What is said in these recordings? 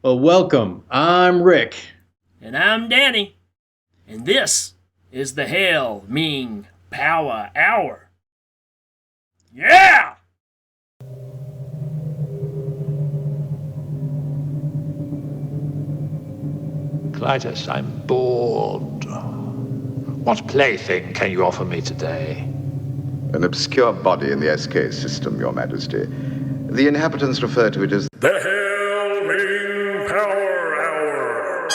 Well, welcome. I'm Rick. And I'm Danny. And this is the Hell Ming Power Hour. Yeah! Clytus, I'm bored. What plaything can you offer me today? An obscure body in the SK system, Your Majesty. The inhabitants refer to it as the Hell Ming Power Hour.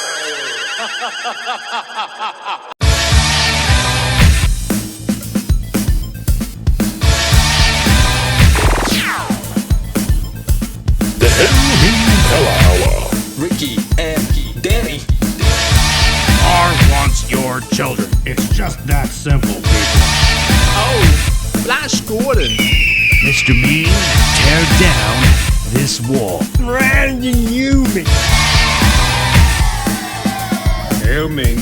The Hell Ming Power Hour. Ricky and Danny. Wants your children. It's just that simple, people. Oh, Flash Gordon. Mr. Ming, tear down this wall. Brandon Newman. Hail Ming.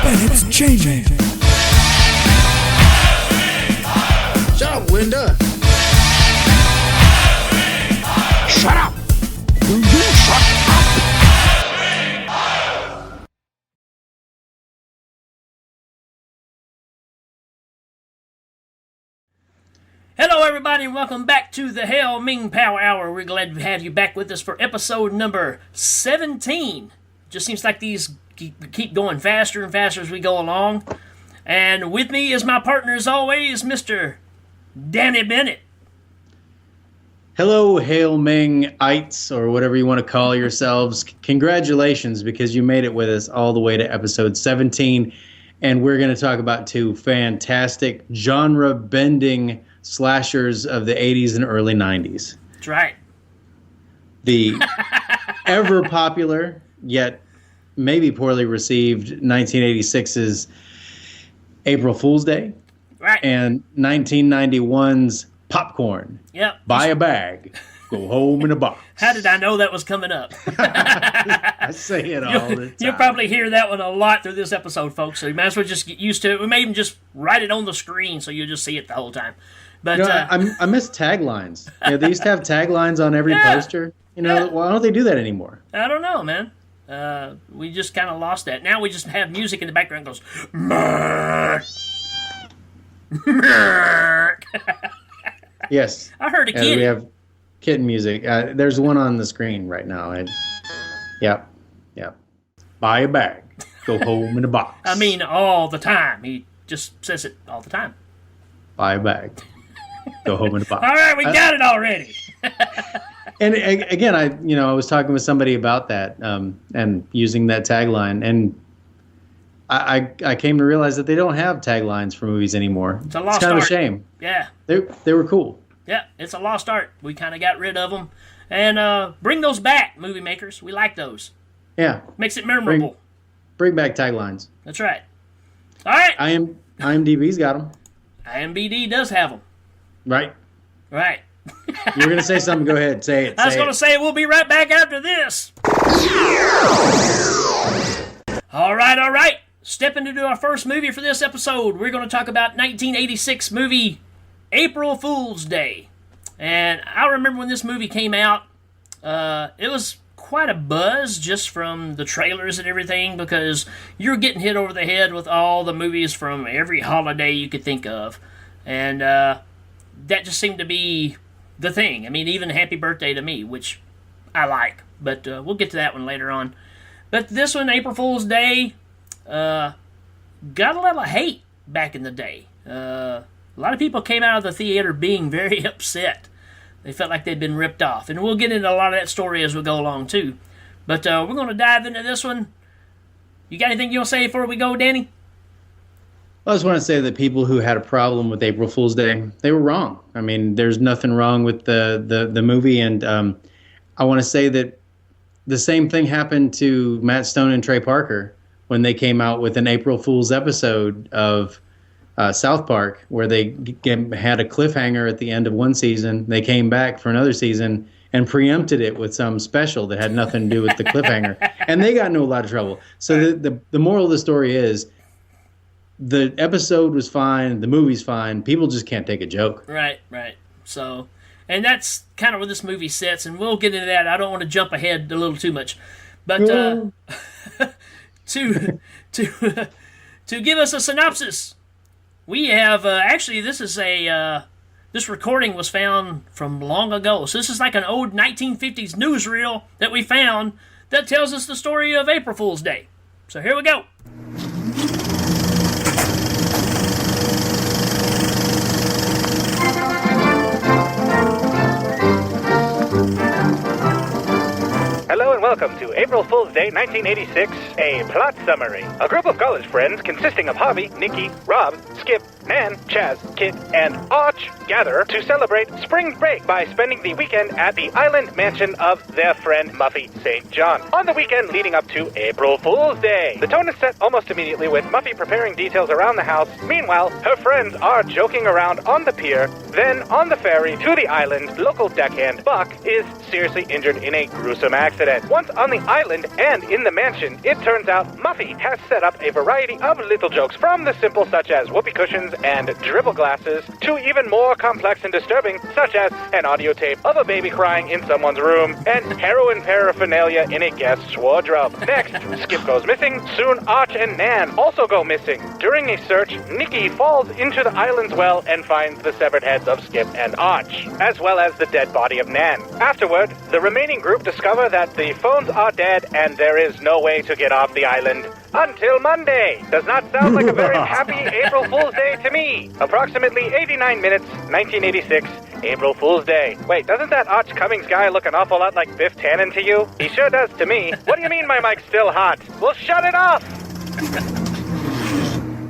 But it's changing. Shut up, Winda. Shut up! Will you shut up? Hello, everybody, and welcome back to the Hell Ming Power Hour. We're glad to have you back with us for episode number 17. Just seems like these keep going faster and faster as we go along. And with me is my partner, as always, Mr. Danny Bennett. Hello, Hail Ming-ites, or whatever you want to call yourselves. Congratulations, because you made it with us all the way to episode 17. And we're going to talk about two fantastic genre-bending slashers of the 80s and early 90s. That's right. The ever-popular, yet maybe poorly received, 1986's April Fool's Day. Right. And 1991's Popcorn. Yep. Buy a bag, go home in a box. How did I know that was coming up? I say it all the time. You'll probably hear that one a lot through this episode, folks, so you might as well just get used to it. We may even just write it on the screen so you'll just see it the whole time. But I miss taglines. They used to have taglines on every poster. Why don't they do that anymore? I don't know, man. We just kind of lost that. Now we just have music in the background that goes, Merk. Merk. Yes. I heard a kid. We have kitten music. There's one on the screen right now. Yep. Buy a bag, go home in a box. I mean, all the time. He just says it all the time. Buy a bag, go home in a box. All right, we got it already. And again, I was talking with somebody about that and using that tagline, and I came to realize that they don't have taglines for movies anymore. It's a lost kind art. of a shame. Yeah. They were cool. Yeah, it's a lost art. We kind of got rid of them. And bring those back, movie makers. We like those. Yeah. Makes it memorable. Bring back taglines. That's right. All right. IMDb's got them. IMDb does have them. Right. Right. You were going to say something. Go ahead. Say it. I was going to say we'll be right back after this. All right. Stepping into our first movie for this episode, we're going to talk about 1986 movie April Fool's Day. And I remember when this movie came out, it was quite a buzz just from the trailers and everything, because you're getting hit over the head with all the movies from every holiday you could think of. And that just seemed to be the thing. I mean, even Happy Birthday to Me, which I like. But we'll get to that one later on. But this one, April Fool's Day, got a lot of hate back in the day. A lot of people came out of the theater being very upset. They felt like they'd been ripped off. And we'll get into a lot of that story as we go along, too. But we're going to dive into this one. You got anything you want to say before we go, Danny? I just want to say that people who had a problem with April Fool's Day, they were wrong. I mean, there's nothing wrong with the movie. And I want to say that the same thing happened to Matt Stone and Trey Parker when they came out with an April Fool's episode of South Park, where they had a cliffhanger at the end of one season. They came back for another season and preempted it with some special that had nothing to do with the cliffhanger. And they got into a lot of trouble. So the moral of the story is, the episode was fine, the movie's fine, people just can't take a joke. Right. So, And that's kind of where this movie sits, and we'll get into that. I don't want to jump ahead a little too much. But to give us a synopsis, we have actually this is this recording was found from long ago. So this is like an old 1950s newsreel that we found that tells us the story of April Fool's Day. So here we go. Hello and welcome to April Fool's Day 1986, a plot summary. A group of college friends consisting of Harvey, Nikki, Rob, Skip, Nan, Chaz, Kit, and Arch gather to celebrate spring break by spending the weekend at the island mansion of their friend Muffy St. John on the weekend leading up to April Fool's Day. The tone is set almost immediately with Muffy preparing details around the house. Meanwhile, her friends are joking around on the pier. Then, on the ferry to the island, local deckhand Buck is seriously injured in a gruesome accident. Once on the island and in the mansion, it turns out Muffy has set up a variety of little jokes, from the simple such as whoopee cushions and dribble glasses to even more complex and disturbing such as an audio tape of a baby crying in someone's room and heroin paraphernalia in a guest's wardrobe. Next, Skip goes missing. Soon Arch and Nan also go missing. During a search, Nikki falls into the island's well and finds the severed heads of Skip and Arch, as well as the dead body of Nan. Afterward, the remaining group discover that the phones are dead and there is no way to get off the island until Monday. Does not sound like a very happy April Fool's Day to me. Approximately 89 minutes, 1986, April Fool's Day. Wait, doesn't that Arch Cummings guy look an awful lot like Biff Tannen to you? He sure does to me. What do you mean my mic's still hot? Well, shut it off!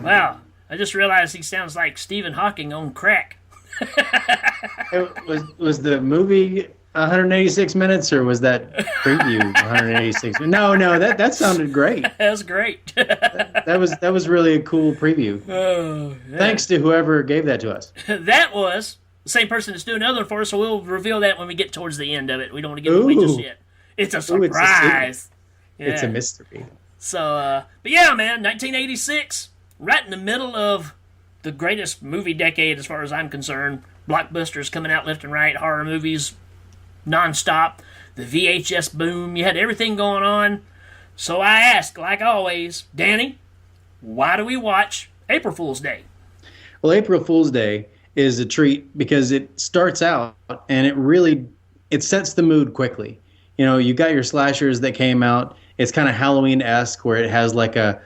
Wow, I just realized he sounds like Stephen Hawking on crack. Was the movie 186 minutes, or was that preview 186? No, that sounded great. That was great. that was really a cool preview. Oh, yeah. Thanks to whoever gave that to us. That was the same person that's doing another one for us, so we'll reveal that when we get towards the end of it. We don't want to give it away just yet. It's a surprise. It's a mystery. So, but yeah, man, 1986, right in the middle of the greatest movie decade as far as I'm concerned. Blockbusters coming out left and right, horror movies nonstop, the VHS boom, you had everything going on. So I ask, like always, Danny, why do we watch April Fool's Day? Well, April Fool's Day is a treat because it starts out and it sets the mood quickly. You know, you got your slashers that came out. It's kind of Halloween-esque where it has like a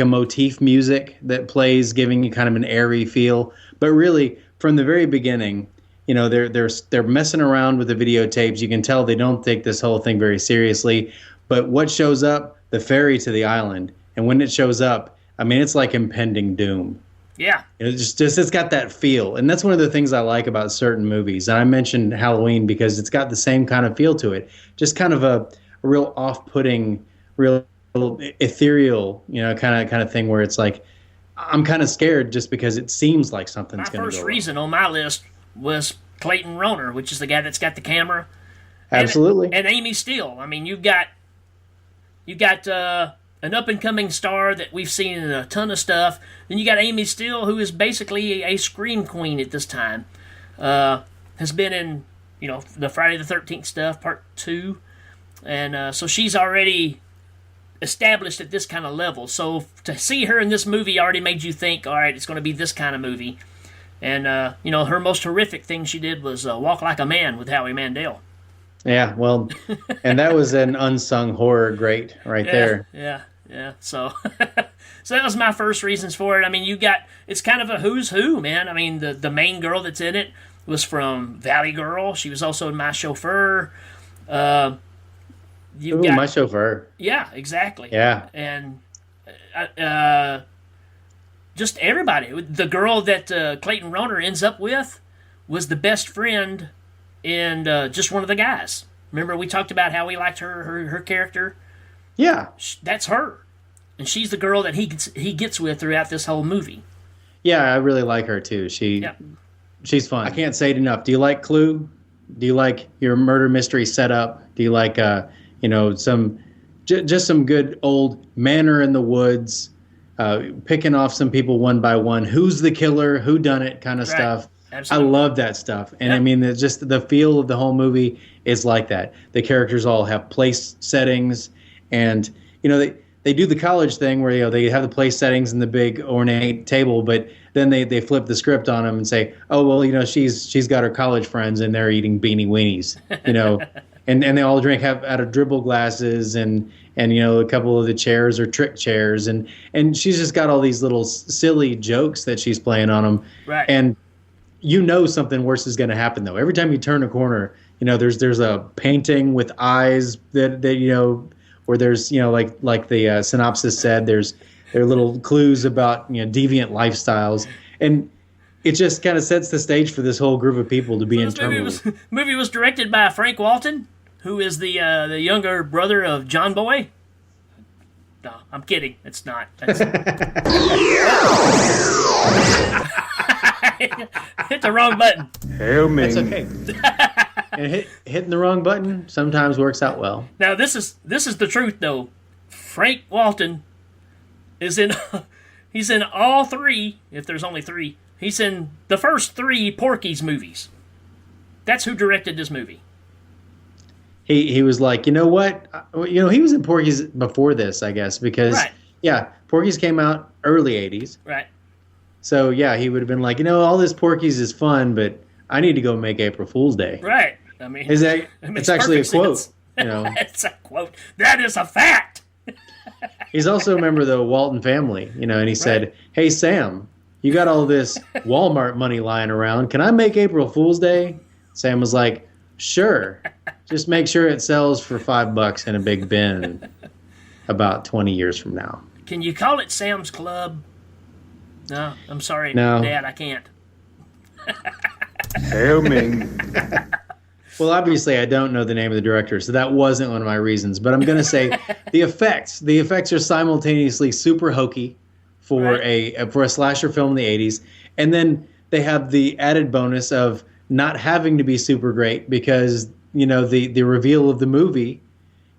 motif music that plays, giving you kind of an airy feel. But really, from the very beginning, you know, they're messing around with the videotapes. You can tell they don't take this whole thing very seriously. But what shows up? The ferry to the island. And when it shows up, I mean, it's like impending doom. Yeah. It's got that feel. And that's one of the things I like about certain movies. And I mentioned Halloween because it's got the same kind of feel to it. Just kind of a real off-putting, real ethereal, you know, kind of thing where it's like, I'm kind of scared just because it seems like something's going to go wrong. My first reason on my list was Clayton Rohner, which is the guy that's got the camera. Absolutely. And Amy Steele. I mean, you've got an up-and-coming star that we've seen in a ton of stuff. Then you got Amy Steele, who is basically a scream queen at this time. Has been in, you know, the Friday the 13th stuff, part 2. And so she's already established at this kind of level. So to see her in this movie already made you think, all right, it's going to be this kind of movie. And, you know, her most horrific thing she did was Walk Like a Man with Howie Mandel. Yeah, well, and that was an unsung horror great there. Yeah. So so that was my first reasons for it. I mean, it's kind of a who's who, man. I mean, the main girl that's in it was from Valley Girl. She was also in My Chauffeur. My Chauffeur. Yeah, exactly. Yeah. And just everybody. The girl that Clayton Rohner ends up with was the best friend and just one of the guys. Remember we talked about how we liked her character? Yeah. That's her. And she's the girl that he gets with throughout this whole movie. Yeah, I really like her too. She's fun. I can't say it enough. Do you like Clue? Do you like your murder mystery setup? Do you like just some good old Manor in the Woods, picking off some people one by one, who's the killer, who done it kind of stuff? Absolutely. I love that stuff. And I mean, just the feel of the whole movie is like that. The characters all have place settings, and they do the college thing where they have the place settings and the big ornate table, but then they flip the script on them and say, oh well, she's got her college friends and they're eating beanie weenies, and they all drink out of dribble glasses, and a couple of the chairs are trick chairs, and she's just got all these little silly jokes that she's playing on them, right? And something worse is going to happen though. Every time you turn a corner, there's a painting with eyes that where there's like the synopsis said, there are little clues about deviant lifestyles, and it just kind of sets the stage for this whole group of people to be in turmoil. Movie was directed by Frank Walton, who is the younger brother of John Boy. No, I'm kidding. It's not. Hit the wrong button. Hail Ming. That's okay. And hitting the wrong button sometimes works out well. Now this is the truth though. Frank Walton is in he's in all three, if there's only three. He's in the first three Porky's movies. That's who directed this movie. He was like, you know what? He was in Porky's before this, I guess, because Porky's came out early 80s. Right. So yeah, he would have been like, all this Porky's is fun, but I need to go make April Fool's Day. Right. I mean, it's actually a quote. It's a quote. That is a fact. He's also a member of the Walton family, and he said, "Hey Sam, you got all this Walmart money lying around. Can I make April Fool's Day?" Sam was like, "Sure. Just make sure it sells for $5 in a big bin about 20 years from now." Can you call it Sam's Club? No, I'm sorry, No. Dad, I can't. Hail Ming. Well, obviously, I don't know the name of the director, so that wasn't one of my reasons. But I'm going to say the effects. The effects are simultaneously super hokey for a slasher film in the 80s, and then they have the added bonus of not having to be super great because the reveal of the movie,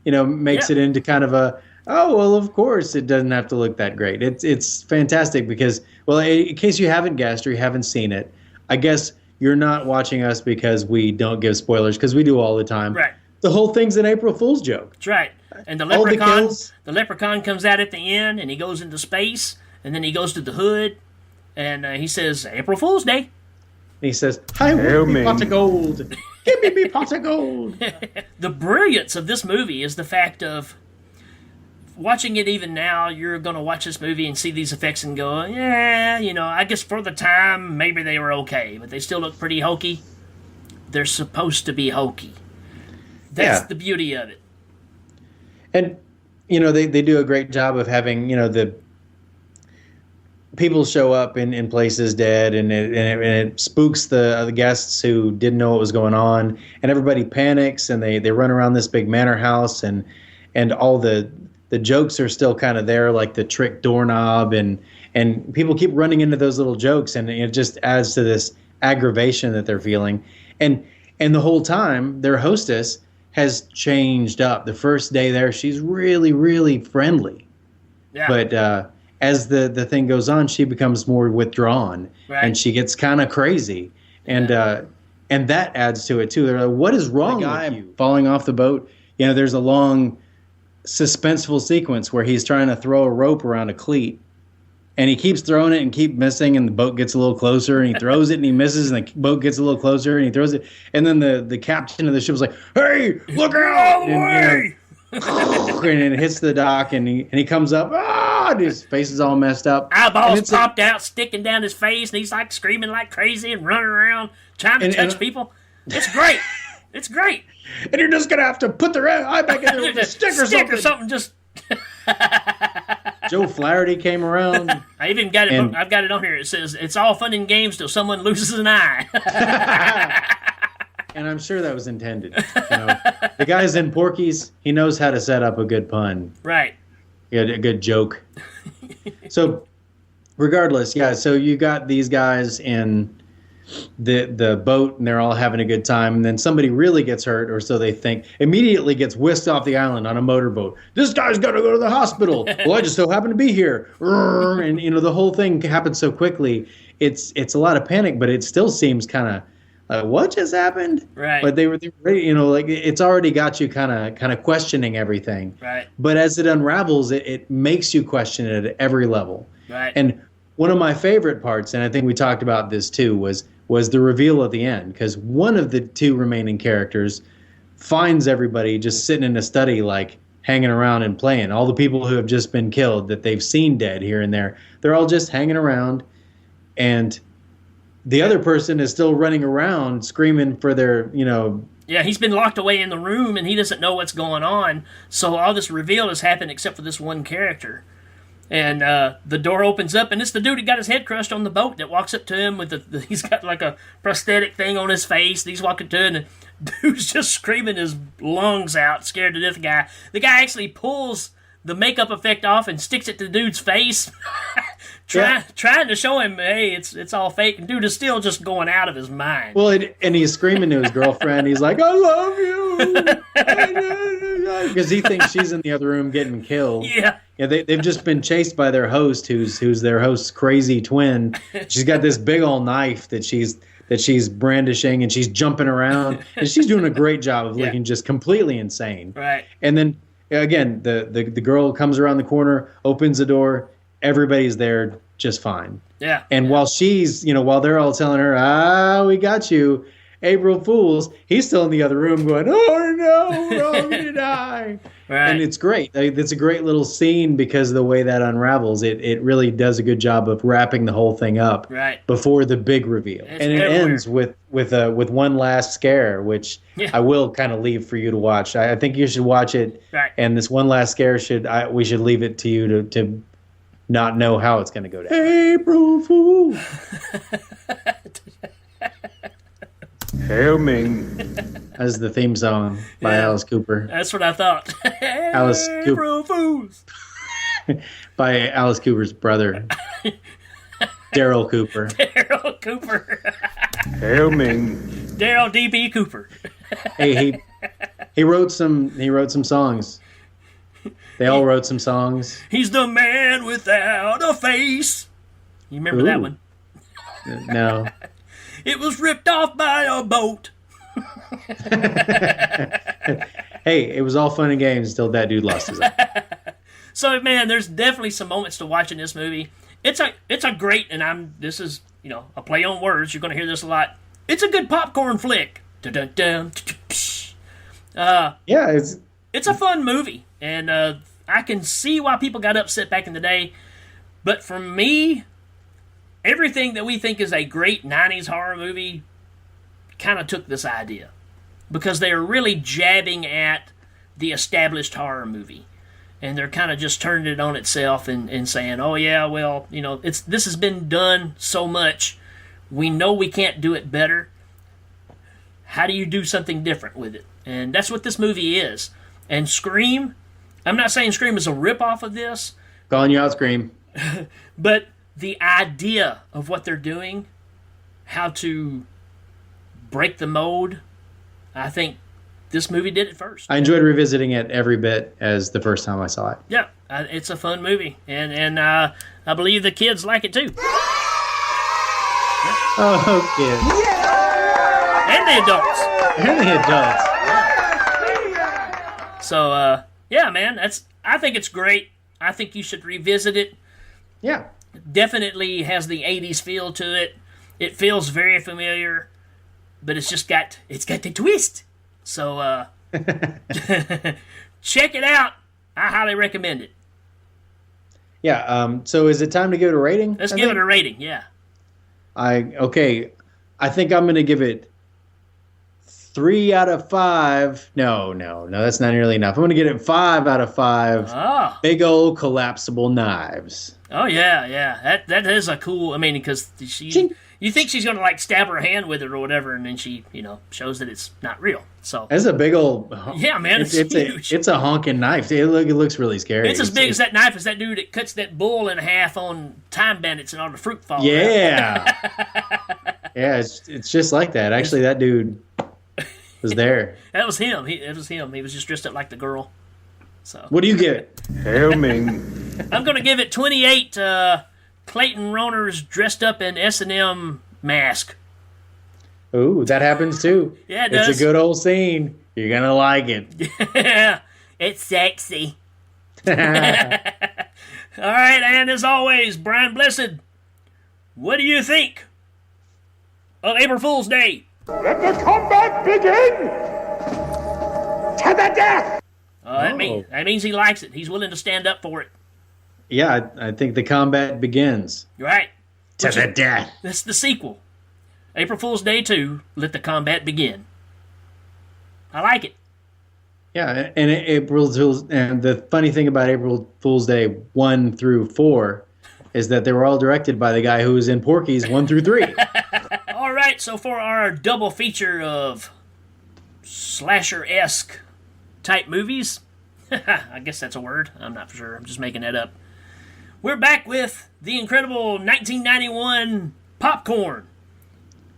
makes it into kind of a, oh well, of course it doesn't have to look that great. It's fantastic because, well, in case you haven't guessed or you haven't seen it, I guess you're not watching us because we don't give spoilers, because we do all the time. Right. The whole thing's an April Fool's joke. That's right. And the leprechaun comes out at the end, and he goes into space, and then he goes to the hood, and he says, April Fool's Day. And he says, "Hi, me pot of gold. Give me pot of gold." The brilliance of this movie is the fact of watching it even now. You're going to watch this movie and see these effects and go, yeah, I guess for the time, maybe they were okay, but they still look pretty hokey. They're supposed to be hokey. That's the beauty of it. And, they do a great job of having, the people show up in places dead, and it spooks the guests who didn't know what was going on, and everybody panics, and they run around this big manor house, and all the jokes are still kind of there, like the trick doorknob, and people keep running into those little jokes, and it just adds to this aggravation that they're feeling. And the whole time, their hostess has changed up. The first day there, she's really, really friendly. Yeah. But as the thing goes on, she becomes more withdrawn, and she gets kind of crazy. And that adds to it, too. They're like, what is wrong with you? Falling off the boat. There's a long suspenseful sequence where he's trying to throw a rope around a cleat, and he keeps throwing it and keep missing, and the boat gets a little closer, and he throws it and he misses, and the boat gets a little closer, and he throws it, and then the captain of the ship is like, "Hey, look out!" and it hits the dock, and he comes up, and his face is all messed up, eyeballs popped out, sticking down his face, and he's like screaming like crazy and running around trying to touch people. It's great. It's great. And you're just gonna have to put the eye back in there with a stick or something. Just. Joe Flaherty came around. I even got it. I've got it on here. It says, "It's all fun and games till someone loses an eye." And I'm sure that was intended. The guy's in Porky's. He knows how to set up a good pun. Right. A good joke. So, regardless, so you got these guys in the boat, and they're all having a good time, and then somebody really gets hurt, or so they think, immediately gets whisked off the island on a motorboat. This guy's got to go to the hospital. Well, I just so happen to be here. And the whole thing happens so quickly. It's a lot of panic, but it still seems kind of like, what just happened? Right. But they were like, it's already got you kind of questioning everything. Right. But as it unravels, it makes you question it at every level. Right. And one of my favorite parts, and I think we talked about this too, was the reveal at the end, because one of the two remaining characters finds everybody just sitting in a study, like hanging around and playing. All the people who have just been killed that they've seen dead here and there, they're all just hanging around, and the other person is still running around screaming for their, Yeah, he's been locked away in the room, and he doesn't know what's going on. So all this reveal has happened except for this one character. And the door opens up, and it's the dude that got his head crushed on the boat that walks up to him with he's got like a prosthetic thing on his face. He's walking to it, and the dude's just screaming his lungs out, scared to death. The guy actually pulls the makeup effect off and sticks it to the dude's face, trying to show him, hey, it's all fake. And dude is still just going out of his mind. Well, and he's screaming to his girlfriend. He's like, I love you. Because he thinks she's in the other room getting killed. Yeah. Yeah, they've just been chased by their host, who's their host's crazy twin. She's got this big old knife that she's brandishing, and she's jumping around, and she's doing a great job of looking just completely insane. Right. And then again, the girl comes around the corner, opens the door, everybody's there just fine. Yeah. And while she's, while they're all telling her, we got you, April Fools, he's still in the other room going, oh no, we're all gonna die. Right. And it's great. It's a great little scene because of the way that unravels. It really does a good job of wrapping the whole thing up before the big reveal. It's and it everywhere. ends with one last scare, which I will kind of leave for you to watch. I think you should watch it. Right. And this one last scare we should leave it to you to not know how it's going to go down. April Fool. Hail Ming. As the theme song by Alice Cooper. That's what I thought. Alice Cooper. April Fools. By Alice Cooper's brother, Daryl Cooper. Daryl Cooper. Hail Ming. Daryl D.B. Cooper. Hey, he wrote some songs. They all wrote some songs. He's the man without a face. You remember that one? No. It was ripped off by a boat. Hey, it was all fun and games until that dude lost his eye. So, man, there's definitely some moments to watch in this movie. It's a great, and this is, a play on words. You're going to hear this a lot. It's a good popcorn flick. Dun-dun-dun. Yeah, it's a fun movie, and I can see why people got upset back in the day. But for me, everything that we think is a great 90s horror movie kind of took this idea, because they are really jabbing at the established horror movie, and they're kind of just turning it on itself and saying, oh yeah, well, this has been done so much, we know we can't do it better. How do you do something different with it? And that's what this movie is. And Scream, I'm not saying Scream is a ripoff of this, calling you out, Scream. but the idea of what they're doing, how to break the mold, I think this movie did it first. I enjoyed revisiting it every bit as the first time I saw it. Yeah, it's a fun movie, and I believe the kids like it too. Oh, kids. And the adults. And the adults. So, yeah, man, I think it's great. I think you should revisit it. Yeah. Definitely has the 80s feel to it. It feels very familiar, but it's got the twist. So, check it out. I highly recommend it. Yeah, so is it time to give it a rating? Let's give it a rating, yeah. I think I'm going to give it 3 out of 5. No, that's not nearly enough. I'm going to get it 5 out of 5. Oh. Big old collapsible knives. Oh, yeah. That is a cool, because you think she's going to, stab her hand with it or whatever, and then she, shows that it's not real. So it's a big old... Yeah, man, it's huge. It's a honking knife. It looks really scary. It's as big as that knife as that dude that cuts that bull in half on Time Bandits and all the fruit falls. Yeah. Yeah, it's just like that. Actually, that dude was there. That was him. It was him. He was just dressed up like the girl. So. What do you give it? Hail Ming. I'm going to give it 28 Clayton Roners dressed up in S&M mask. Ooh, that happens too. Yeah, it does. It's a good old scene. You're going to like it. Yeah, it's sexy. All right, and as always, Brian Blessed, what do you think of April Fool's Day? Let the combat begin! To the death! That means he likes it. He's willing to stand up for it. Yeah, I think the combat begins. You're right. To the death. That's the sequel. April Fool's Day 2, Let the Combat Begin. I like it. Yeah, and the funny thing about April Fool's Day 1 through 4 is that they were all directed by the guy who was in Porky's 1 through 3. All right, so for our double feature of slasher-esque type movies, I guess that's a word. I'm not sure. I'm just making that up. We're back with the incredible 1991 Popcorn.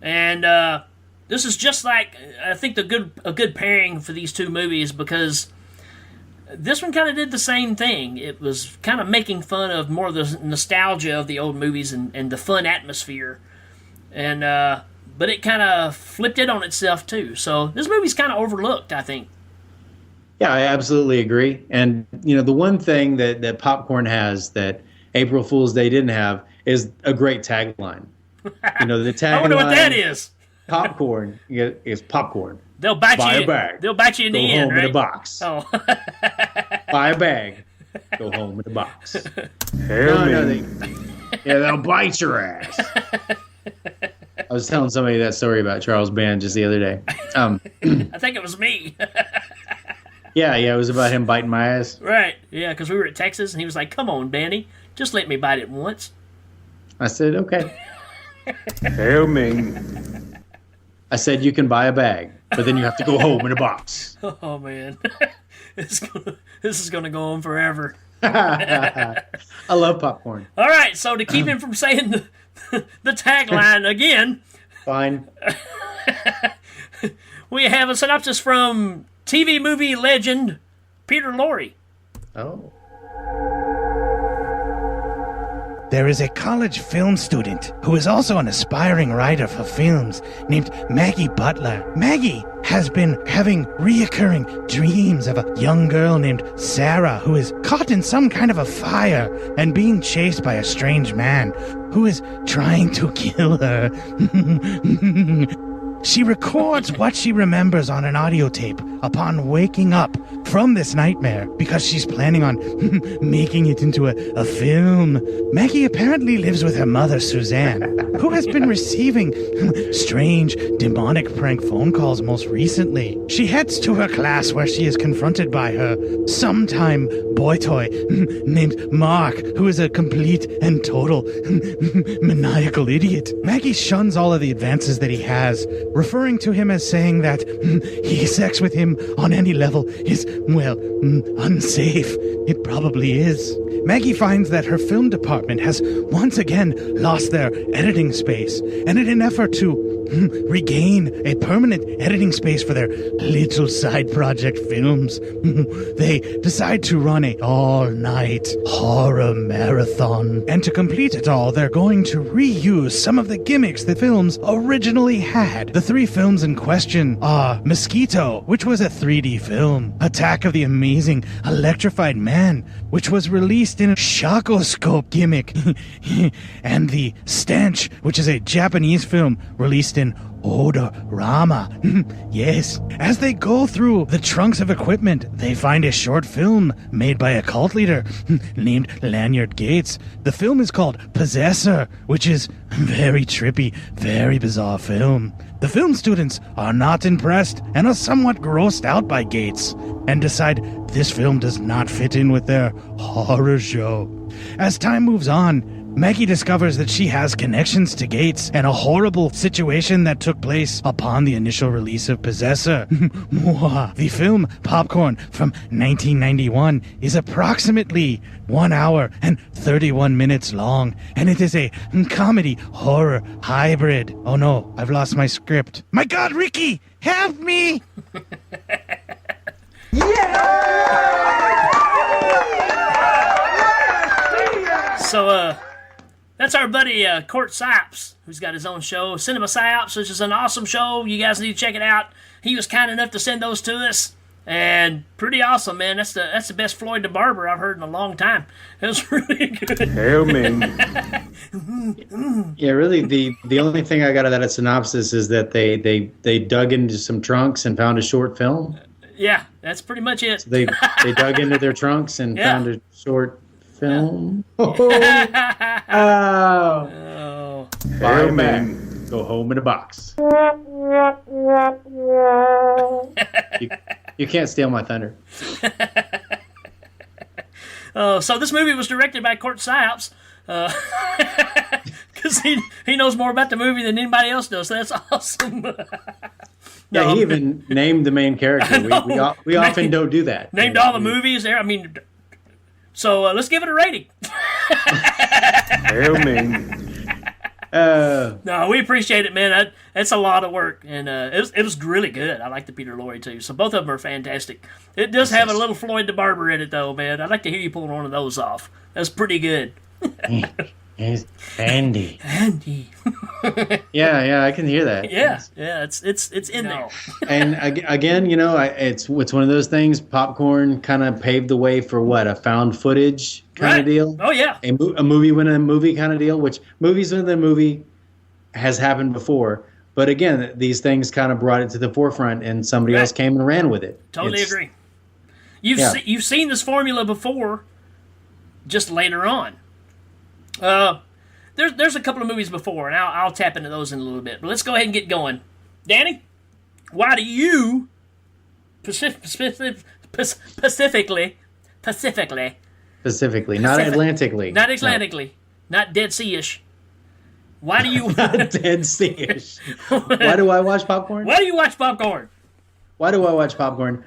And this is just like, I think, a good pairing for these two movies, because this one kind of did the same thing. It was kind of making fun of more of the nostalgia of the old movies and the fun atmosphere. And but it kind of flipped it on itself too. So this movie's kind of overlooked, I think. Yeah, I absolutely agree. And the one thing that Popcorn has that April Fool's Day didn't have is a great tagline. The tagline. I wonder what that is. Popcorn is popcorn. They'll bite Buy you. a bag. They'll bite you in the end, Go home right? in a box. Oh. Buy a bag. Go home in a box. Hail they'll bite your ass. I was telling somebody that story about Charles Band just the other day. I think it was me. Yeah, it was about him biting my ass. Right, yeah, because we were at Texas, and he was like, come on, Danny, just let me bite it once. I said, okay. Hail Ming. I said, you can buy a bag, but then you have to go home in a box. Oh, man. This is going to go on forever. I love popcorn. All right, so to keep him from saying the tagline again. Fine. We have a synopsis from TV movie legend Peter Lorre. Oh. There is a college film student who is also an aspiring writer for films named Maggie Butler. Maggie has been having reoccurring dreams of a young girl named Sarah who is caught in some kind of a fire and being chased by a strange man who is trying to kill her. She records what she remembers on an audio tape upon waking up from this nightmare because she's planning on making it into a film. Maggie apparently lives with her mother, Suzanne, who has been receiving strange, demonic prank phone calls most recently. She heads to her class where she is confronted by her sometime boy toy named Mark, who is a complete and total maniacal idiot. Maggie shuns all of the advances that he has, referring to him as saying that sex with him on any level is, well, unsafe. It probably is. Maggie finds that her film department has once again lost their editing space, and in an effort to regain a permanent editing space for their little side project films, they decide to run a all-night horror marathon. And to complete it all, they're going to reuse some of the gimmicks the films originally had. The three films in question are Mosquito, which was a 3D film, Attack of the Amazing Electrified Man, which was released in a Shocoscope gimmick, and The Stench, which is a Japanese film released in Odorama. Yes. As they go through the trunks of equipment, they find a short film made by a cult leader named Lanyard Gates. The film is called Possessor, which is very trippy, very bizarre film. The film students are not impressed and are somewhat grossed out by Gates and decide this film does not fit in with their horror show. As time moves on, Maggie discovers that she has connections to Gates and a horrible situation that took place upon the initial release of Possessor. The film Popcorn from 1991 is approximately 1 hour and 31 minutes long, and it is a comedy horror hybrid. Oh no, I've lost my script. My God, Ricky, help me! So, that's our buddy Cort Psyops, who's got his own show, Cinema Psyops, which is an awesome show. You guys need to check it out. He was kind enough to send those to us, and pretty awesome, man. That's the best Floyd the Barber I've heard in a long time. It was really good. Hail Ming. Yeah, really, the only thing I got out of that synopsis is that they dug into some trunks and found a short film. Yeah, that's pretty much it. So they dug into their trunks and found a short film. Oh. Buy a bag. Go home in a box. You can't steal my thunder. So this movie was directed by Cort Psyops. Because he knows more about the movie than anybody else does. So that's awesome. Yeah, he even named the main character. We often don't do that. Named all the movies there. I mean, so let's give it a rating. Hail Ming. No, we appreciate it, man. That's a lot of work, and it was really good. I like the Peter Lorre too. So both of them are fantastic. It does have a little Floyd the Barber in it, though, man. I'd like to hear you pull one of those off. That's pretty good. It's Andy. Andy. Yeah, I can hear that. Yeah, it's in there. And again, you know, it's one of those things. Popcorn kind of paved the way for a found footage kind of deal. Oh yeah, a movie within a movie kind of deal. Which movies within a movie has happened before, but again, these things kind of brought it to the forefront, and somebody else came and ran with it. Totally agree. You've seen this formula before, just later on. There's a couple of movies before, and I'll tap into those in a little bit. But let's go ahead and get going. Danny, why do you specifically, not Atlantically, not Dead Sea-ish. Why do you not Dead Sea-ish? Why do I watch Popcorn? Why do you watch Popcorn? Why do I watch Popcorn?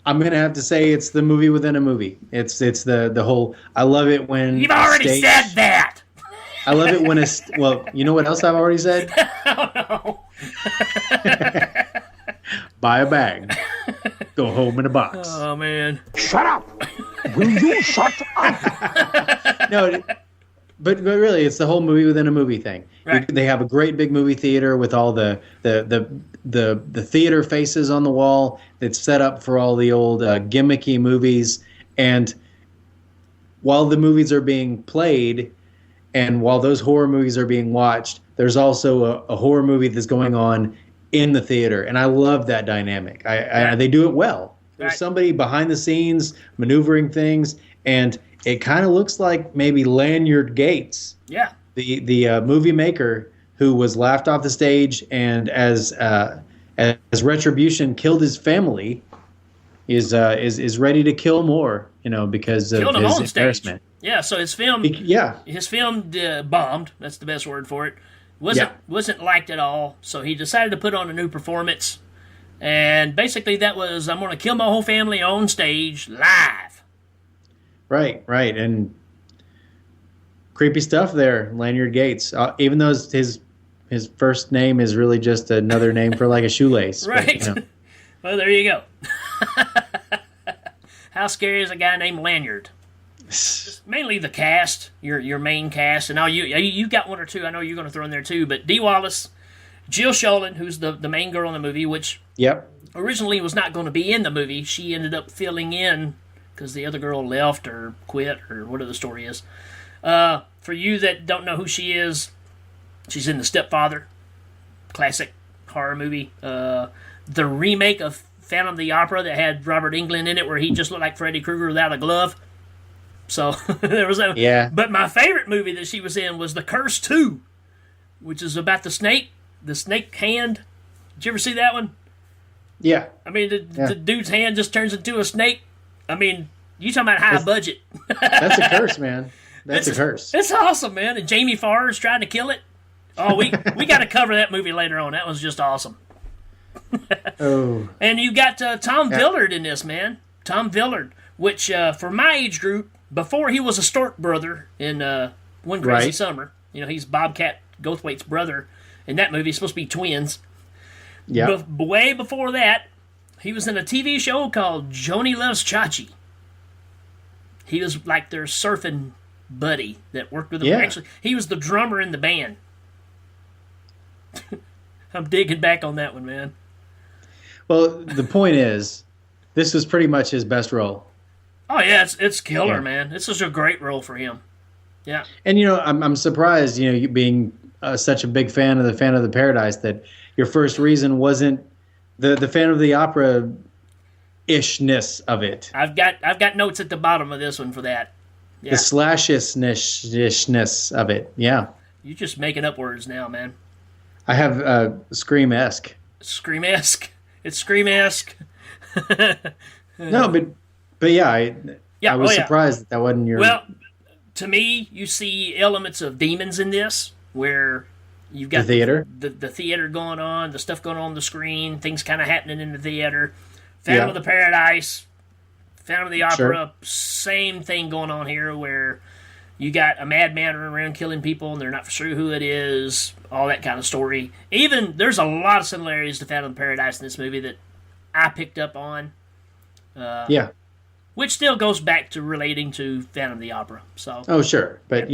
I'm gonna have to say it's the movie within a movie. It's the whole. I love it when you've already said that. I love it when it's well. You know what else I've already said? Oh no. Buy a bag. Go home in a box. Oh man. Shut up. Will you shut up? No, but really, it's the whole movie within a movie thing. Right. They have a great big movie theater with all the theater faces on the wall that's set up for all the old gimmicky movies. And while the movies are being played, and while those horror movies are being watched, there's also a horror movie that's going on in the theater, and I love that dynamic. They do it well. There's somebody behind the scenes maneuvering things, and it kind of looks like maybe Lanyard Gates, the movie maker who was laughed off the stage, and as retribution killed his family, is ready to kill more, because of his embarrassment. Yeah, so his film, bombed. That's the best word for it. Wasn't liked at all. So he decided to put on a new performance, and basically that was, I'm going to kill my whole family on stage live. Right, and creepy stuff there, Lanyard Gates. Even though his first name is really just another name for like a shoelace. Right. But, well, there you go. How scary is a guy named Lanyard? Mainly the cast, your main cast, and now you got one or two I know you're going to throw in there too, but Dee Wallace, Jill Sholin, who's the main girl in the movie, which originally was not going to be in the movie. She ended up filling in because the other girl left or quit or whatever the story is. For you that don't know who she is, she's in The Stepfather, classic horror movie. The remake of Phantom of the Opera that had Robert Englund in it where he just looked like Freddy Krueger without a glove. So there was that. Yeah. But my favorite movie that she was in was The Curse 2, which is about the snake hand. Did you ever see that one? Yeah. I mean, the dude's hand just turns into a snake. I mean, you talking about high budget. That's a curse, man. That's a curse. It's awesome, man. And Jamie Farr's trying to kill it. Oh, we got to cover that movie later on. That was just awesome. Oh. And you got Tom Villard in this, man. Tom Villard, which for my age group, before he was a Stork brother in One Crazy Summer, he's Bobcat Goldthwait's brother in that movie. He's supposed to be twins. Yeah. Way before that, he was in a TV show called Joni Loves Chachi. He was like their surfing buddy that worked with him. Yeah. Actually, he was the drummer in the band. I'm digging back on that one, man. Well, the point is, this was pretty much his best role. Oh yeah, it's killer, man. This is a great role for him. Yeah. And I'm surprised, you being such a big fan of the Phantom of the Paradise, that your first reason wasn't the Phantom of the Opera ishness of it. I've got notes at the bottom of this one for that. Yeah. The slashishness of it. Yeah. You're just making up words now, man. I have Scream-esque. Scream-esque. It's Scream-esque. No, but yeah, I was surprised that wasn't your... Well, to me, you see elements of demons in this, where you've got the theater, the theater going on, the stuff going on the screen, things kind of happening in the theater. Phantom of the Paradise, Phantom of the Opera, same thing going on here, where you got a madman running around killing people, and they're not sure who it is, all that kind of story. Even, there's a lot of similarities to Phantom of the Paradise in this movie that I picked up on. Which still goes back to relating to Phantom of the Opera. So. Oh, sure. But,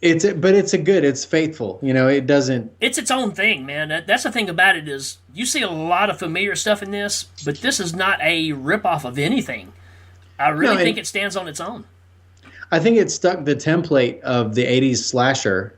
it's faithful. It doesn't... It's its own thing, man. That's the thing about it is you see a lot of familiar stuff in this, but this is not a ripoff of anything. I really think it stands on its own. I think it stuck the template of the 80s slasher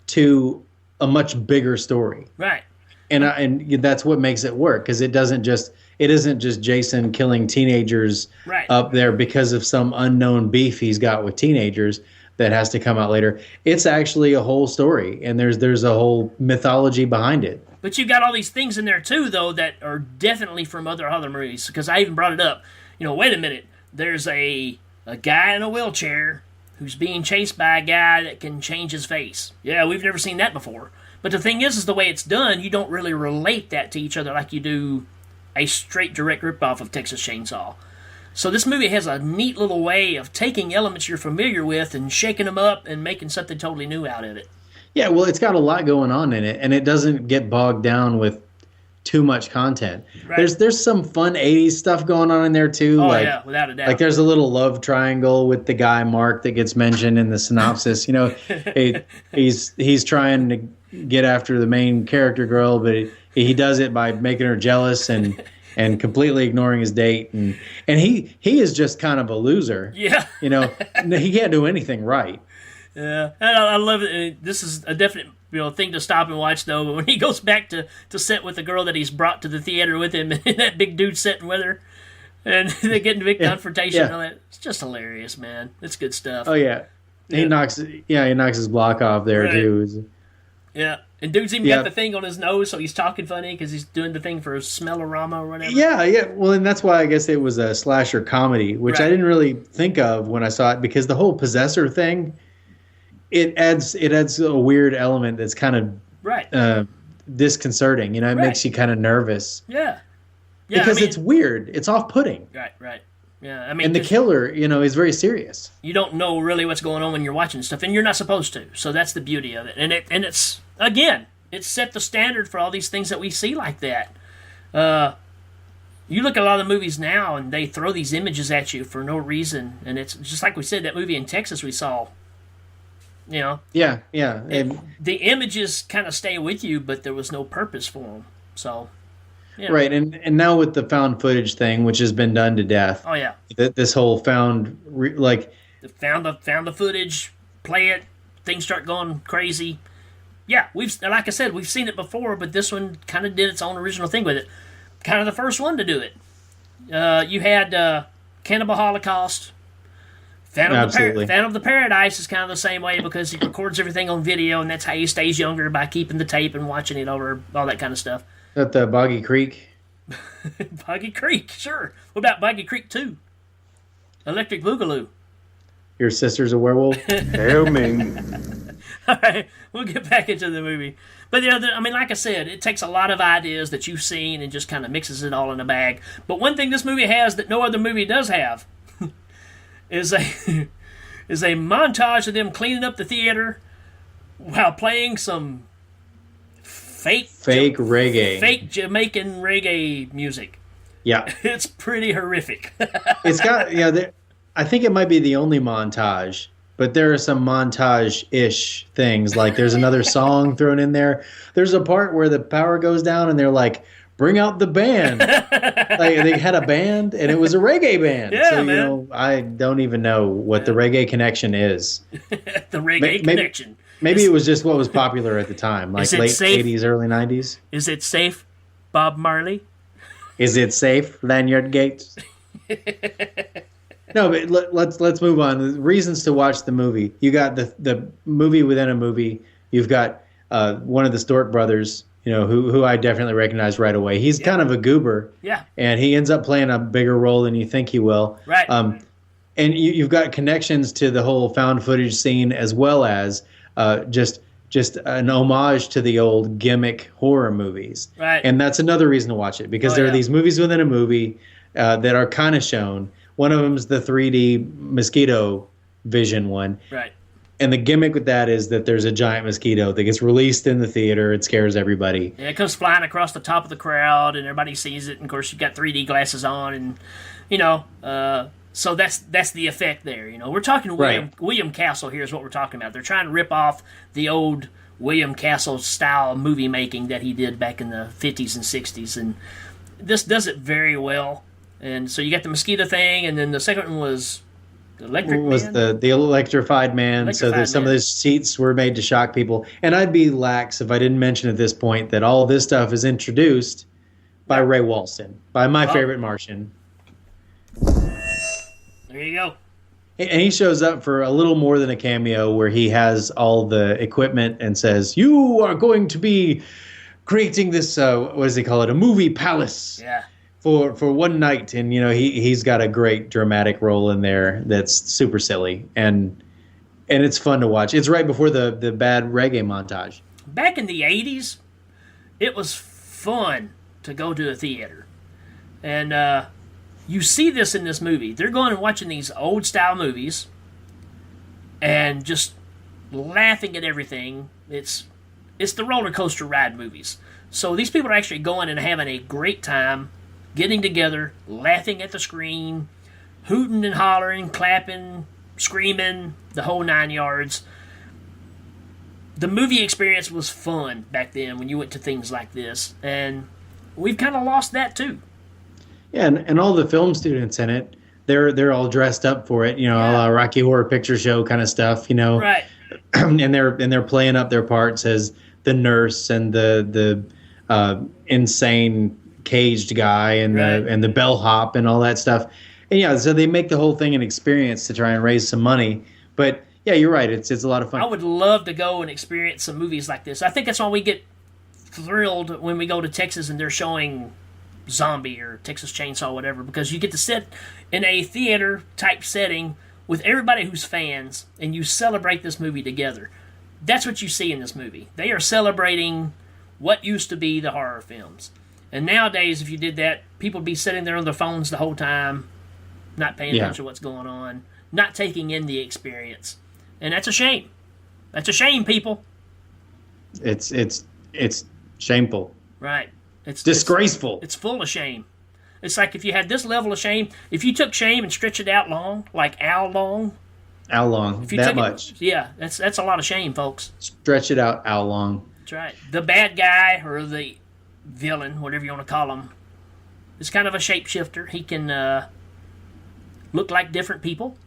to a much bigger story. Right. And that's what makes it work, because it isn't just Jason killing teenagers up there because of some unknown beef he's got with teenagers that has to come out later. It's actually a whole story, and there's a whole mythology behind it. But you've got all these things in there too, though, that are definitely from other movies. Because I even brought it up. Wait a minute. There's a guy in a wheelchair who's being chased by a guy that can change his face. Yeah, we've never seen that before. But the thing is the way it's done, you don't really relate that to each other like you do a straight direct ripoff of Texas Chainsaw. So this movie has a neat little way of taking elements you're familiar with and shaking them up and making something totally new out of it. Yeah, well, it's got a lot going on in it, and it doesn't get bogged down with too much content. Right. There's some fun 80s stuff going on in there too. Oh, yeah, without a doubt. Like there's a little love triangle with the guy Mark that gets mentioned in the synopsis. He's trying to get after the main character girl, but he does it by making her jealous and completely ignoring his date, and he is just kind of a loser. Yeah. He can't do anything right. Yeah, and I love it. This is a definite thing to stop and watch, though. But when he goes back to sit with the girl that he's brought to the theater with him, and that big dude sitting with her, and they get in a big confrontation and all that, it's just hilarious, man. It's good stuff. Oh yeah, he knocks his block off there too. Yeah, and dude's even got the thing on his nose, so he's talking funny because he's doing the thing for smell-o-rama or whatever. Yeah. Well, and that's why I guess it was a slasher comedy, which I didn't really think of when I saw it, because the whole possessor thing, it adds a weird element that's kind of disconcerting. It makes you kind of nervous. Yeah. Because it's weird. It's off-putting. Right. Yeah, and the killer, is very serious. You don't know really what's going on when you're watching stuff, and you're not supposed to. So that's the beauty of it. And it's again, it set the standard for all these things that we see like that. You look at a lot of the movies now, and they throw these images at you for no reason, and it's just like we said, that movie in Texas we saw. Yeah. The images kind of stay with you, but there was no purpose for them. So. Yeah. Right, and now with the found footage thing, which has been done to death. Oh yeah. This whole found the footage, play it, things start going crazy. Yeah, like I said, we've seen it before, but this one kind of did its own original thing with it. Kind of the first one to do it. You had Cannibal Holocaust. Phantom of the Paradise is kind of the same way, because he records everything on video, and that's how he stays younger, by keeping the tape and watching it over, all that kind of stuff. At the Boggy Creek? Boggy Creek, sure. What about Boggy Creek 2? Electric Boogaloo. Your sister's a werewolf? Hail Ming. All right, we'll get back into the movie. But, I mean, like I said, it takes a lot of ideas that you've seen and just kind of mixes it all in a bag. But one thing this movie has that no other movie does have is a montage of them cleaning up the theater while playing some fake reggae. Fake Jamaican reggae music. Yeah. It's pretty horrific. It's got, I think it might be the only montage, but there are some montage-ish things. Like there's another song thrown in there. There's a part where the power goes down and they're like, bring out the band. Like they had a band and it was a reggae band. Yeah, so, man. I don't even know what the reggae connection is. The reggae connection. Maybe it was just what was popular at the time, like late 80s, early 90s. Is it safe, Bob Marley? Is it safe, Lanyard Gates? No, but let's move on. The reasons to watch the movie. You got the movie within a movie. You've got one of the Stork brothers, who I definitely recognize right away. He's kind of a goober. Yeah. And he ends up playing a bigger role than you think he will. Right. And you've got connections to the whole found footage scene as well as just an homage to the old gimmick horror movies. Right. And that's another reason to watch it because there are these movies within a movie that are kind of shown. One of them's the 3D mosquito vision one. Right. And the gimmick with that is that there's a giant mosquito that gets released in the theater. It scares everybody. Yeah, it comes flying across the top of the crowd, and everybody sees it. And of course, you've got 3D glasses on, and so that's the effect there. We're talking William Castle here is what we're talking about. They're trying to rip off the old William Castle style movie making that he did back in the 50s and 60s, and this does it very well. And so you got the mosquito thing, and then the second one was the electric man. The electrified man. Some of those seats were made to shock people. And I'd be lax if I didn't mention at this point that all this stuff is introduced by Ray Walston, by my favorite Martian. There you go. And he shows up for a little more than a cameo where he has all the equipment and says, you are going to be creating this, what does he call it, a movie palace. Yeah. For one night, and he's got a great dramatic role in there that's super silly, and it's fun to watch. It's right before the bad reggae montage. Back in the 80s, it was fun to go to a theater, and you see this in this movie. They're going and watching these old style movies, and just laughing at everything. It's the roller coaster ride movies. So these people are actually going and having a great time. Getting together, laughing at the screen, hooting and hollering, clapping, screaming, the whole 9 yards. The movie experience was fun back then when you went to things like this, and we've kind of lost that too. Yeah, and all the film students in it, they're all dressed up for it, a la Rocky Horror Picture Show kind of stuff, Right. and they're playing up their parts as the nurse and the insane caged guy and the bellhop and all that stuff. And so they make the whole thing an experience to try and raise some money. But yeah, you're right. It's a lot of fun. I would love to go and experience some movies like this. I think that's why we get thrilled when we go to Texas and they're showing Zombie or Texas Chainsaw, whatever, because you get to sit in a theater type setting with everybody who's fans and you celebrate this movie together. That's what you see in this movie. They are celebrating what used to be the horror films. And nowadays, if you did that, people would be sitting there on their phones the whole time, not paying attention to what's going on, not taking in the experience. And that's a shame. That's a shame, people. It's shameful. Right. It's disgraceful. It's full of shame. It's like if you had this level of shame, if you took shame and stretched it out long, like Al long. Al long. If you that took much. That's a lot of shame, folks. Stretch it out, Al long. That's right. The bad guy or the villain, whatever you want to call him, is kind of a shapeshifter. He can look like different people.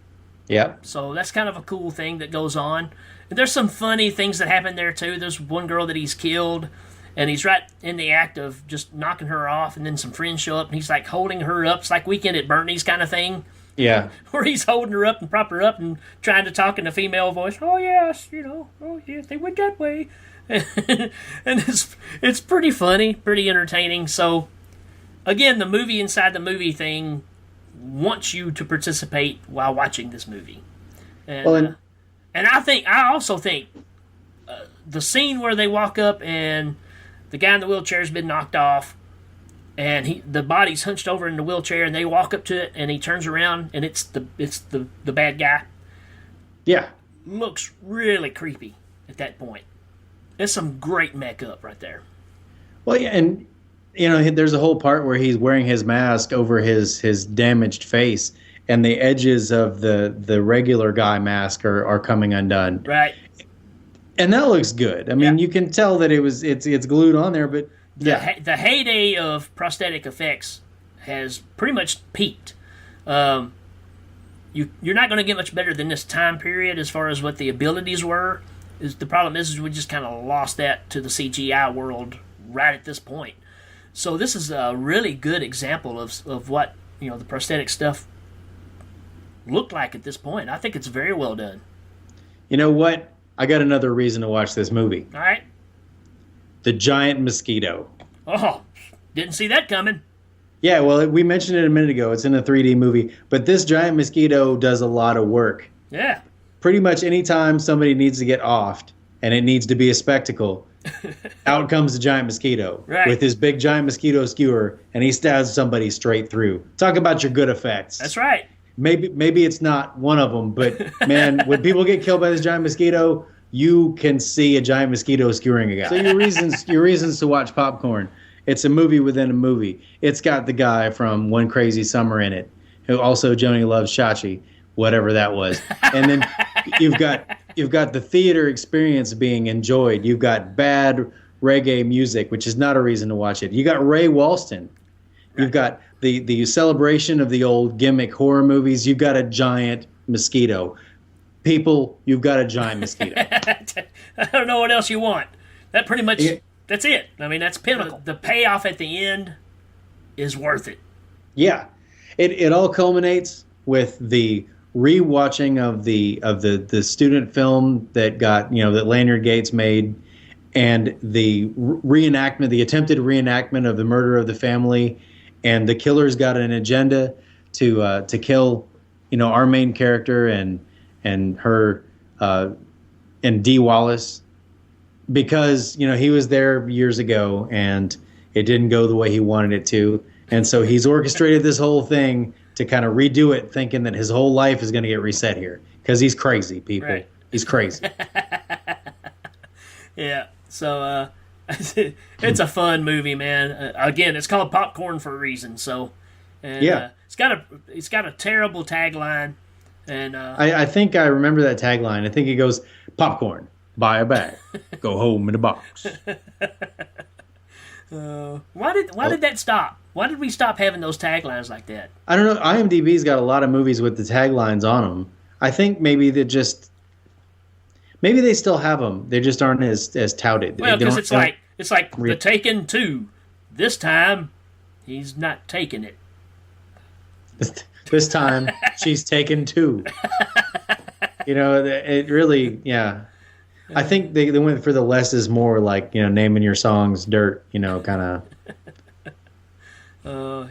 Yeah. So that's kind of a cool thing that goes on. And there's some funny things that happen there too. There's one girl that he's killed, and he's right in the act of just knocking her off, and then some friends show up, and he's like holding her up. It's like Weekend at Bernie's kind of thing. Yeah. Where he's holding her up and propping her up and trying to talk in a female voice. Oh yes, oh yes, they went that way. And it's pretty funny, pretty entertaining. So, again, the movie inside the movie thing wants you to participate while watching this movie. And, Well, and I also think the scene where they walk up and the guy in the wheelchair has been knocked off, and the body's hunched over in the wheelchair, and they walk up to it, and he turns around, and it's the bad guy. Yeah. Looks really creepy at that point. It's some great makeup right there. Well, yeah, and there's a whole part where he's wearing his mask over his damaged face, and the edges of the regular guy mask are coming undone. Right. And that looks good. I mean, you can tell that it's glued on there, but yeah. The heyday of prosthetic effects has pretty much peaked. You're not going to get much better than this time period as far as what the abilities were. The problem is we just kind of lost that to the CGI world right at this point. So this is a really good example of what the prosthetic stuff looked like at this point. I think it's very well done. You know what? I got another reason to watch this movie. All right. The giant mosquito. Oh, didn't see that coming. Yeah, well, we mentioned it a minute ago. It's in a 3D movie. But this giant mosquito does a lot of work. Yeah. Pretty much anytime somebody needs to get offed and it needs to be a spectacle, out comes the giant mosquito with his big giant mosquito skewer, and he stabs somebody straight through. Talk about your good effects. That's right. Maybe it's not one of them, but man, when people get killed by this giant mosquito, you can see a giant mosquito skewering a guy. So your reasons to watch Popcorn. It's a movie within a movie. It's got the guy from One Crazy Summer in it, who also Joni Loves Chachi, whatever that was. And then you've got the theater experience being enjoyed. You've got bad reggae music, which is not a reason to watch it. You got Ray Walston. You've got the celebration of the old gimmick horror movies. You've got a giant mosquito. People, you've got a giant mosquito. I don't know what else you want. That pretty much, that's it. I mean, that's pinnacle. The payoff at the end is worth it. Yeah. It all culminates with the rewatching of the student film that got, that Lanyard Gates made, and the reenactment, the attempted reenactment of the murder of the family. And the killer's got an agenda to kill, our main character and her and Dee Wallace, because he was there years ago and it didn't go the way he wanted it to, and so he's orchestrated this whole thing to kind of redo it, thinking that his whole life is going to get reset here because he's crazy, people. Right. He's crazy. Yeah. So. It's a fun movie, man. Again, it's called Popcorn for a reason. So, it's got a terrible tagline, and I think I remember that tagline. I think it goes, "Popcorn, buy a bag, go home in a box." Why did that stop? Why did we stop having those taglines like that? I don't know. IMDb's got a lot of movies with the taglines on them. I think maybe they still have them. They just aren't as touted. Well, because it's like The Taken 2. This time, he's not taking it. This time, she's taken 2. It really, yeah. I think they went for the less is more, like, naming your songs dirt, kind of.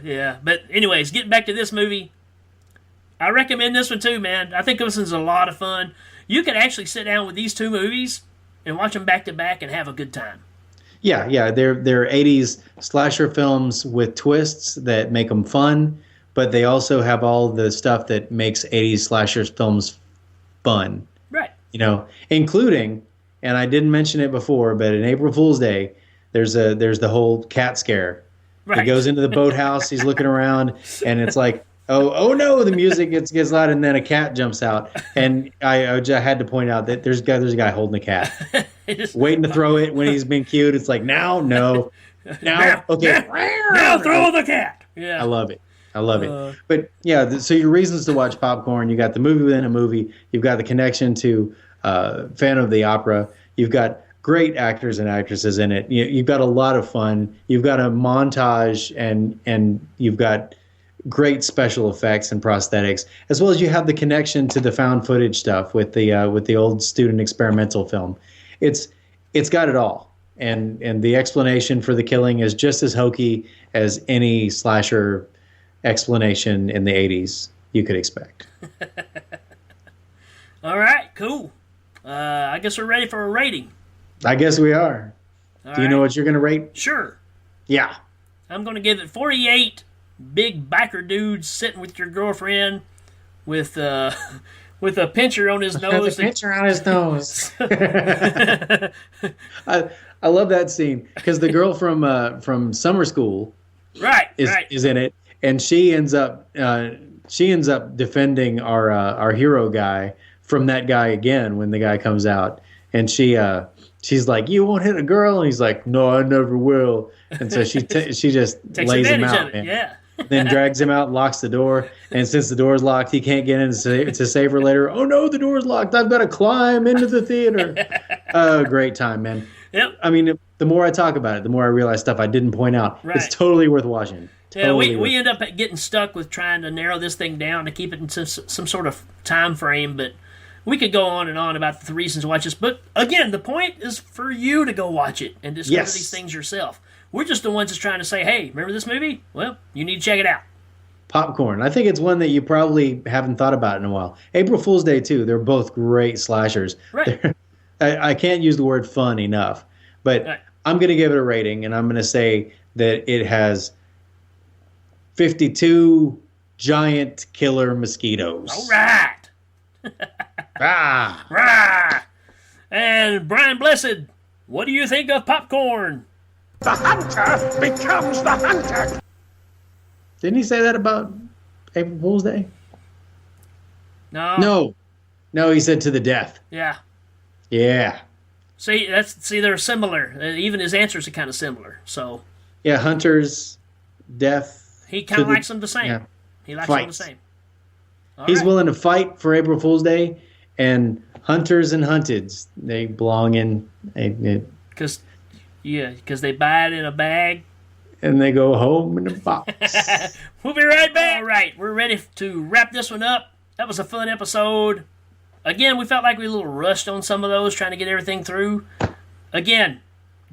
Yeah. But anyways, getting back to this movie, I recommend this one too, man. I think this one's a lot of fun. You can actually sit down with these two movies and watch them back to back and have a good time. Yeah, they're 80s slasher films with twists that make them fun, but they also have all the stuff that makes 80s slasher films fun. Right. Including, and I didn't mention it before, but in April Fool's Day, there's the whole cat scare. Right. He goes into the boathouse, he's looking around, and it's like, oh no, the music gets loud, and then a cat jumps out. And I had to point out that there's a guy holding a cat, waiting to throw it when he's being cute. It's like, now, no. Now, okay. Now throw the cat. Yeah. I love it. But yeah, so your reasons to watch Popcorn, you got the movie within a movie. You've got the connection to Phantom of the Opera. You've got great actors and actresses in it. You've got a lot of fun. You've got a montage, and you've got great special effects and prosthetics, as well as you have the connection to the found footage stuff with the old student experimental film. It's got it all, and the explanation for the killing is just as hokey as any slasher explanation in the 80s you could expect. All right, cool. I guess we're ready for a rating. I guess we are. Do you know what you're going to rate? Sure. Yeah. I'm going to give it 48 big biker dudes sitting with your girlfriend with a pincher on his nose. The pincher on his nose. I love that scene because the girl from summer school is in it, and she ends up defending our hero guy from that guy again when the guy comes out, and she's like, "You won't hit a girl," and he's like, "No, I never will." And so she just lays him out, then drags him out, locks the door, and since the door's locked, he can't get in to save her later. Oh no, the door's locked! I've got to climb into the theater. Great time, man. Yep. I mean, the more I talk about it, the more I realize stuff I didn't point out. Right. It's totally worth watching. We end up getting stuck with trying to narrow this thing down to keep it into some sort of time frame, but we could go on and on about the reasons to watch this. But again, the point is for you to go watch it and discover these things yourself. We're just the ones that's trying to say, hey, remember this movie? Well, you need to check it out. Popcorn. I think it's one that you probably haven't thought about in a while. April Fool's Day, too. They're both great slashers. Right. I can't use the word fun enough, but I'm going to give it a rating, and I'm going to say that it has 52 giant killer mosquitoes. All right. Rah. Rah. And Brian Blessed, what do you think of popcorn? The hunter becomes the hunter. Didn't he say that about April Fool's Day? No. No, he said to the death. Yeah. Yeah. See, they're similar. Even his answers are kind of similar. So. Yeah, Hunter's death. He kind of likes them the same. Yeah. He likes them the same. He's willing to fight for April Fool's Day, and Hunters and Hunteds, they belong in because they buy it in a bag. And they go home in a box. We'll be right back. All right, we're ready to wrap this one up. That was a fun episode. Again, we felt like we were a little rushed on some of those, trying to get everything through. Again,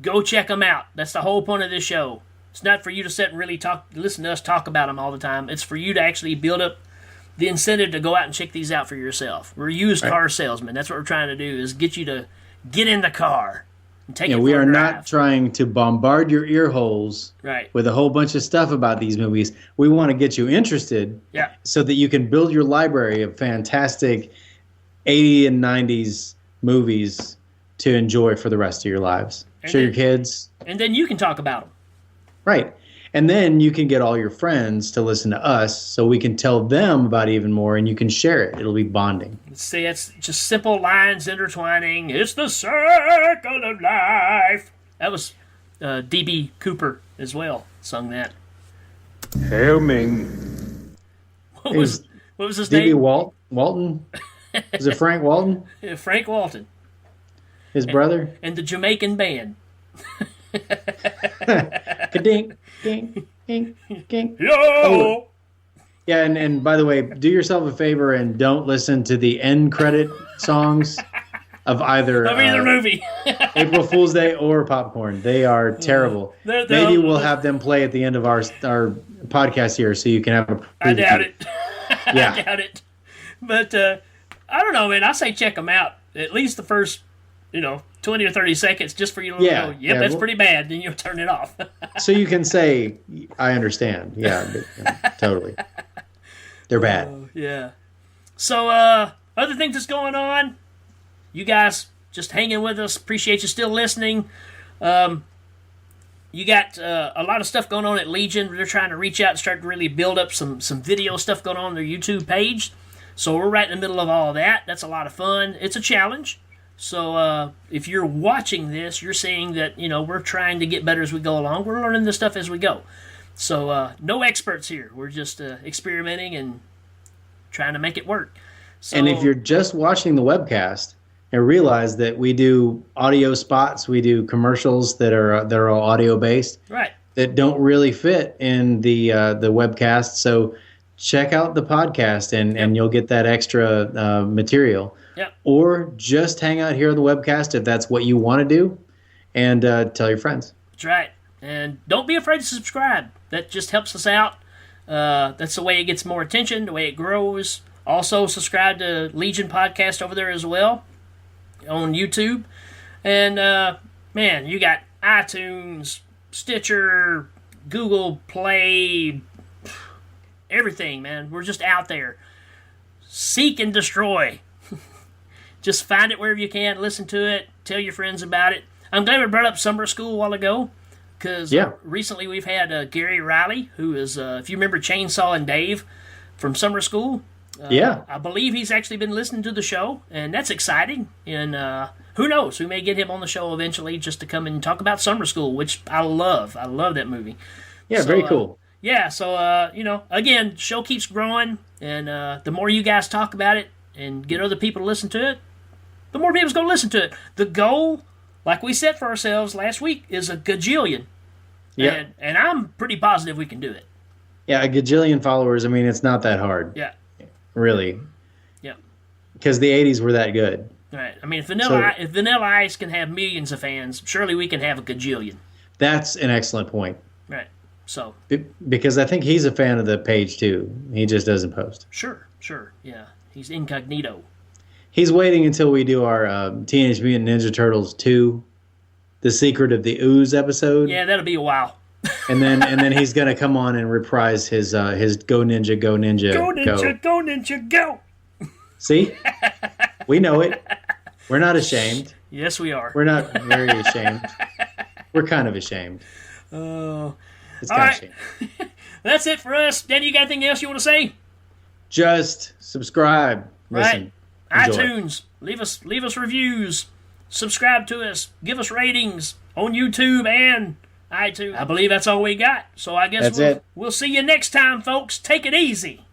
go check them out. That's the whole point of this show. It's not for you to sit and really listen to us talk about them all the time. It's for you to actually build up the incentive to go out and check these out for yourself. We're used car salesmen. That's what we're trying to do, is get you to get in the car and take it for a drive. We are not trying to bombard your ear holes with a whole bunch of stuff about these movies. We want to get you interested so that you can build your library of fantastic 80s and 90s movies to enjoy for the rest of your lives. Show your kids. And then you can talk about them. Right. And then you can get all your friends to listen to us so we can tell them about even more, and you can share it. It'll be bonding. See, it's just simple lines intertwining. It's the circle of life. That was D.B. Cooper as well sung that. Hail Ming. What was his D.B. name? Walton? Was it Frank Walton? Yeah, Frank Walton. His brother? And the Jamaican band. Ka-dink, ding, ding, ding. Yo! Oh. Yeah, and by the way, do yourself a favor and don't listen to the end credit songs of either movie. April Fool's Day or Popcorn. They are terrible. Maybe we'll have them play at the end of our podcast here so you can have a preview. I doubt it. Yeah. I doubt it. But I don't know, man. I say check them out. At least the first 20 or 30 seconds just for you to go, that's pretty bad. Then you'll turn it off. So you can say, I understand. Yeah, totally. They're bad. Yeah. So, other things that's going on, you guys just hanging with us. Appreciate you still listening. You got a lot of stuff going on at Legion. They're trying to reach out and start to really build up some video stuff going on their YouTube page. So we're right in the middle of all of that. That's a lot of fun. It's a challenge. So if you're watching this, you're seeing that, we're trying to get better as we go along. We're learning this stuff as we go. So no experts here. We're just experimenting and trying to make it work. So, and if you're just watching the webcast and realize that we do audio spots, we do commercials that are all audio based, right? That don't really fit in the webcast. So check out the podcast and you'll get that extra material. Yep. Or just hang out here on the webcast if that's what you want to do, and tell your friends. That's right. And don't be afraid to subscribe. That just helps us out. That's the way it gets more attention, the way it grows. Also, subscribe to Legion Podcast over there as well on YouTube. And, man, you got iTunes, Stitcher, Google Play, everything, man. We're just out there. Seek and destroy. Just find it wherever you can, listen to it, tell your friends about it. I'm glad we brought up summer school a while ago, because recently we've had Gary Riley, who is, if you remember Chainsaw and Dave from summer school. I believe he's actually been listening to the show, and that's exciting. And who knows, we may get him on the show eventually just to come and talk about summer school, which I love. I love that movie. Yeah, so, very cool. Again, show keeps growing, and the more you guys talk about it and get other people to listen to it, the more people's going to listen to it. The goal, like we set for ourselves last week, is a gajillion. Yeah. And I'm pretty positive we can do it. Yeah, a gajillion followers, I mean, it's not that hard. Yeah. Really. Yeah. Because the 80s were that good. Right. I mean, if Vanilla Ice can have millions of fans, surely we can have a gajillion. That's an excellent point. Right. So. Because I think he's a fan of the page, too. He just doesn't post. Sure. Yeah. He's incognito. He's waiting until we do our Teenage Mutant Ninja Turtles 2, The Secret of the Ooze episode. Yeah, that'll be a while. and then he's gonna come on and reprise his Go Ninja, Go Ninja, Go Ninja, Go Ninja, Go. See, we know it. We're not ashamed. Yes, we are. We're not very ashamed. We're kind of ashamed. Oh, it's kind of shame. That's it for us. Danny, you got anything else you want to say? Just subscribe. Listen. Right. iTunes, leave us reviews, subscribe to us, give us ratings on YouTube and iTunes. I believe that's all we got. So I guess we'll see you next time, folks. Take it easy.